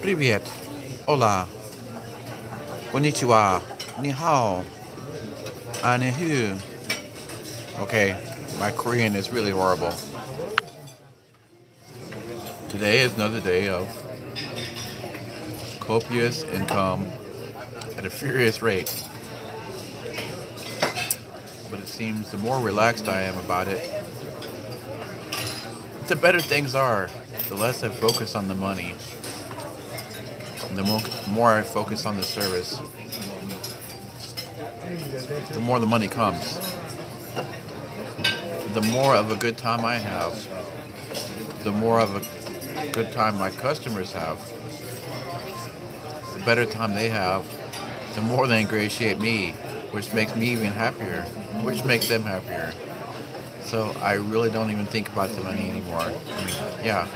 Привет. Hola. Konnichiwa. Ni hao. Anihu. Okay, my Korean is really horrible. Today is another day of copious income at a furious rate. But it seems the more relaxed I am about it, the better things are. The less I focus on the money, the more I focus on the service, the more the money comes. The more of a good time I have, the more of a good time my customers have, the better time they have, the more they ingratiate me, which makes me even happier, which makes them happier. So I really don't even think about the money anymore. I mean, yeah,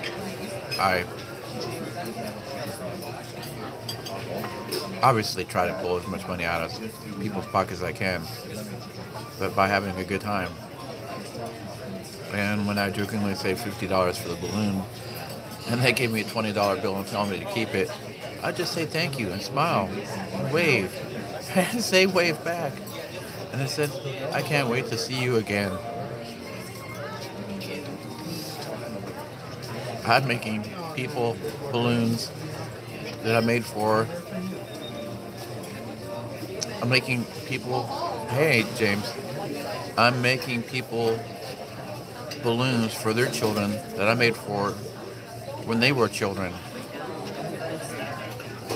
I obviously try to pull as much money out of people's pockets as I can, but by having a good time. And when I jokingly say $50 for the balloon, and they gave me a $20 bill and tell me to keep it, I just say thank you and smile and wave and say wave back. And I said, I can't wait to see you again. I'm making people balloons that I made for. I'm making people, hey James, I'm making people balloons for their children that I made for when they were children.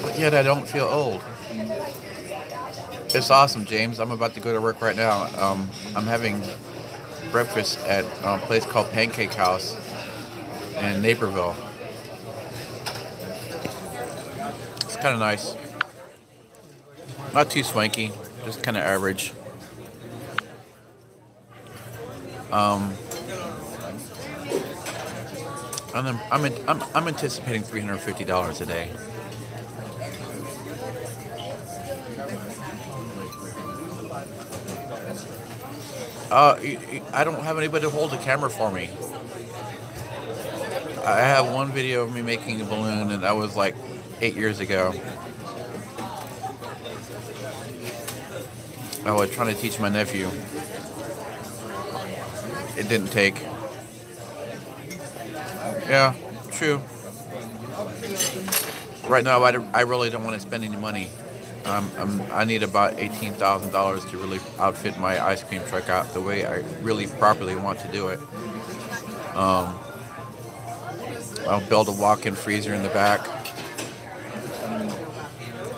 But yet I don't feel old. It's awesome, James. I'm about to go to work right now. I'm having breakfast at a place called Pancake House in Naperville. It's kind of nice. Not too swanky, just kind of average. And then I'm anticipating $350 a day. I don't have anybody to hold the camera for me. I have one video of me making a balloon, and that was like 8 years ago. I was trying to teach my nephew. It didn't take. Yeah, true. Right now, I really don't want to spend any money. I need about $18,000 to really outfit my ice cream truck out the way I really properly want to do it. I'll build a walk-in freezer in the back,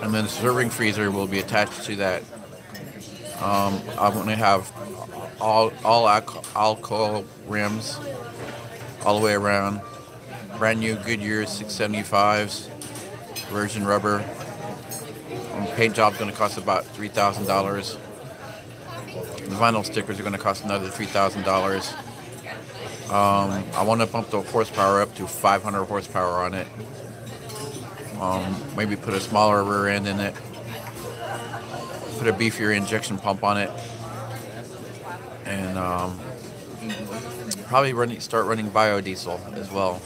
and then the serving freezer will be attached to that. I'm going to have all alcohol rims all the way around. Brand new Goodyear 675s, virgin rubber. Paint job's going to cost about $3,000. The vinyl stickers are going to cost another $3,000. I want to bump the horsepower up to 500 horsepower on it. Maybe put a smaller rear end in it. Put a beefier injection pump on it. And probably start running biodiesel as well.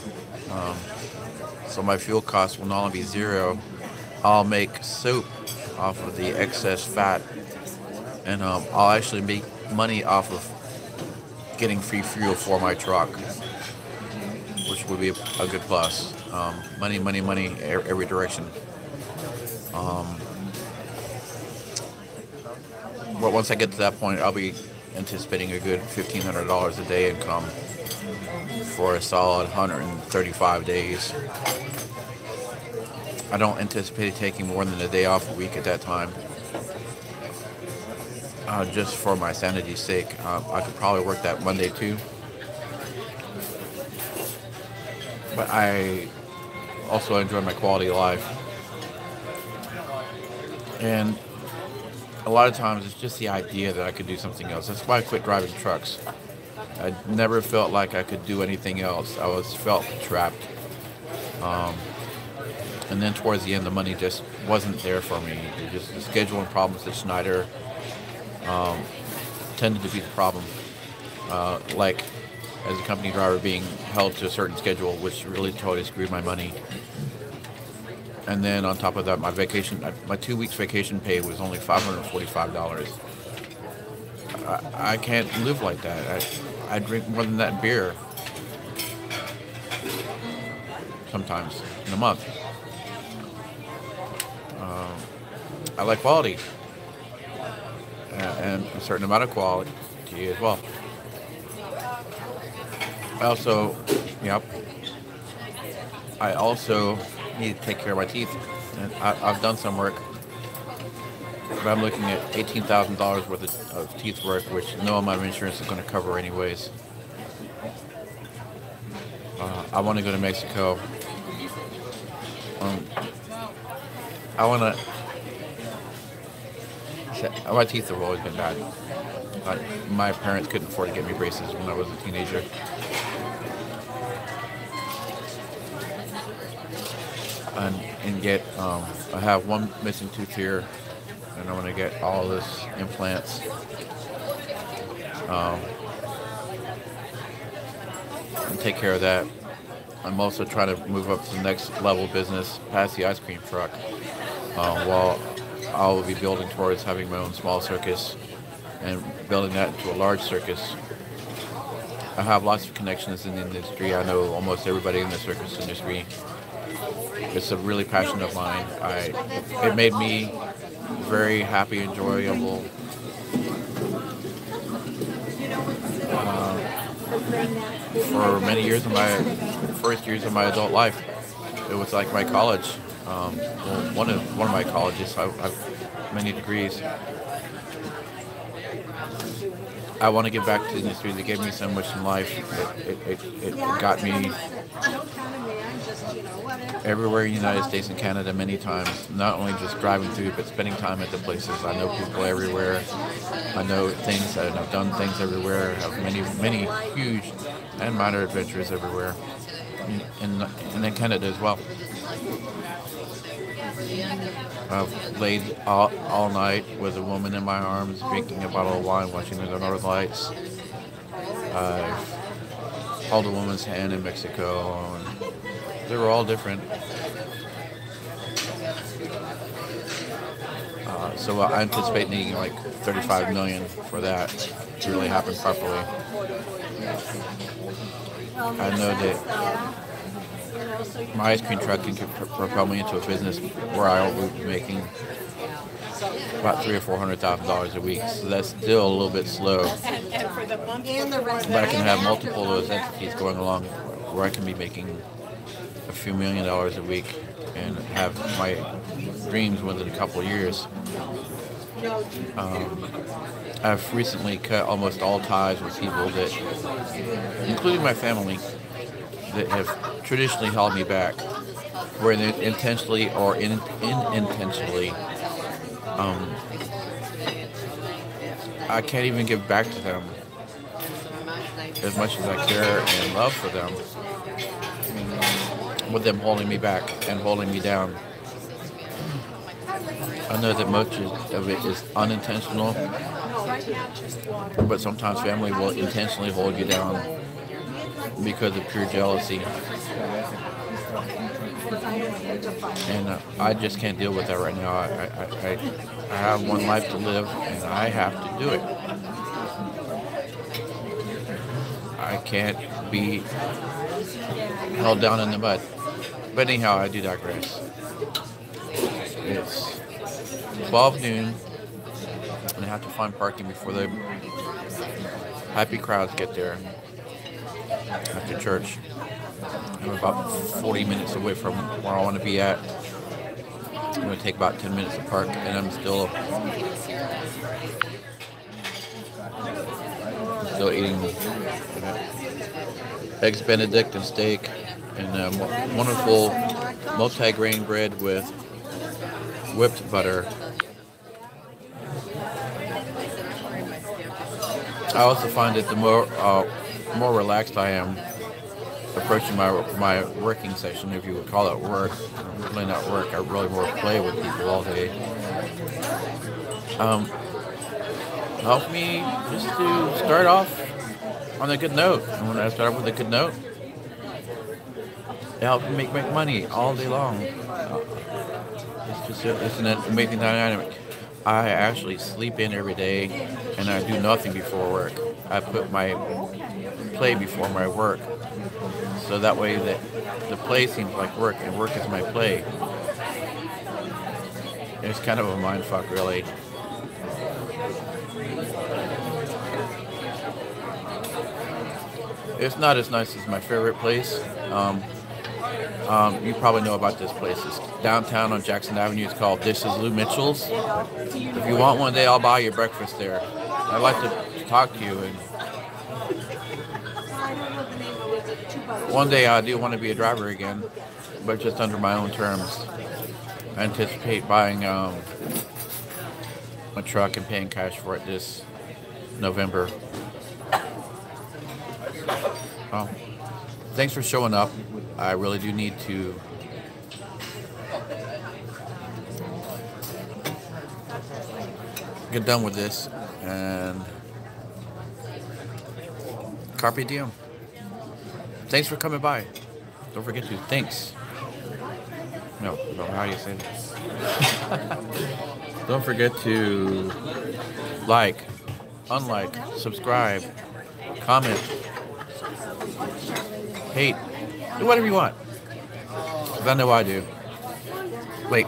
So my fuel costs will not only be zero, I'll make soap off of the excess fat, and I'll actually make money off of getting free fuel for my truck, which would be a good plus. Money, every direction. But once I get to that point, I'll be anticipating a good $1,500 a day income for a solid 135 days. I don't anticipate taking more than a day off a week at that time. Just for my sanity's sake. I could probably work that Monday too. But I also enjoy my quality of life. And a lot of times it's just the idea that I could do something else. That's why I quit driving trucks. I never felt like I could do anything else. I felt trapped. And then towards the end, the money just wasn't there for me. Just the scheduling problems at Schneider tended to be the problem. Like as a company driver being held to a certain schedule, which really totally screwed my money. And then on top of that, my 2 weeks vacation pay was only $545. I can't live like that. I drink more than that beer sometimes in a month. I like quality and a certain amount of quality as well. I also, yep. I also need to take care of my teeth, and I've done some work, but I'm looking at $18,000 worth of teeth work, which no amount of insurance is going to cover anyways. I want to go to Mexico. My teeth have always been bad. My parents couldn't afford to get me braces when I was a teenager. And get, I have one missing tooth here, and I want to get all this implants. And take care of that. I'm also trying to move up to the next level business, past the ice cream truck, while I'll be building towards having my own small circus and building that into a large circus. I have lots of connections in the industry. I know almost everybody in the circus industry. It's a really passion of mine. It made me very happy, enjoyable. For many years of my first years of my adult life, it was like my college. One of my colleges. I've many degrees. I want to give back to the industry that gave me so much in life. It got me everywhere in the United States and Canada many times. Not only just driving through, but spending time at the places. I know people everywhere. I know things, and I've done things everywhere. I have many huge and minor adventures everywhere, and in Canada as well. I've laid all night with a woman in my arms, drinking a bottle of wine, watching the Northern Lights. I've held a woman's hand in Mexico, and they were all different. So I anticipate needing like $35 million for that to really happen properly. I know that my ice cream truck can propel me into a business where I will be making about $300,000 or $400,000 a week. So that's still a little bit slow. But I can have multiple of those entities going along where I can be making a few $1 million a week and have my dreams within a couple of years. I've recently cut almost all ties with people that, including my family, that have traditionally held me back, where they intentionally or unintentionally, I can't even give back to them as much as I care and love for them, with them holding me back and holding me down. I know that much of it is unintentional, but sometimes family will intentionally hold you down because of pure jealousy. And I just can't deal with that right now. I have one life to live, and I have to do it. I can't be held down in the mud. But anyhow, I do digress. It's 12 noon, and I have to find parking before the happy crowds get there after church. I'm about 40 minutes away from where I want to be at. It's going to take about 10 minutes to park, and I'm still eating eggs Benedict and steak and wonderful multi-grain bread with whipped butter. I also find that the more relaxed I am approaching my working session, if you would call it work, really not work, I really more play with people all day. Help me just to start off on a good note. And when I start off with a good note, It helps me make money all day long. It's an amazing dynamic. I actually sleep in every day, and I do nothing before work. I put my play before my work, so that way the play seems like work, and work is my play. It's kind of a mind fuck, really. It's not as nice as my favorite place. You probably know about this place. It's downtown on Jackson Avenue. It's called This Is Lou Mitchell's. If you want one day, I'll buy you breakfast there. I'd like to talk to you. And one day I do want to be a driver again, but just under my own terms. I anticipate buying a truck and paying cash for it this November. Oh, thanks for showing up. I really do need to get done with this, and carpe diem. Thanks for coming by. Don't forget to thanks. No, how you say that? Don't forget to like, unlike, subscribe, comment, hate, do whatever you want. 'Cause I know I do. Wait.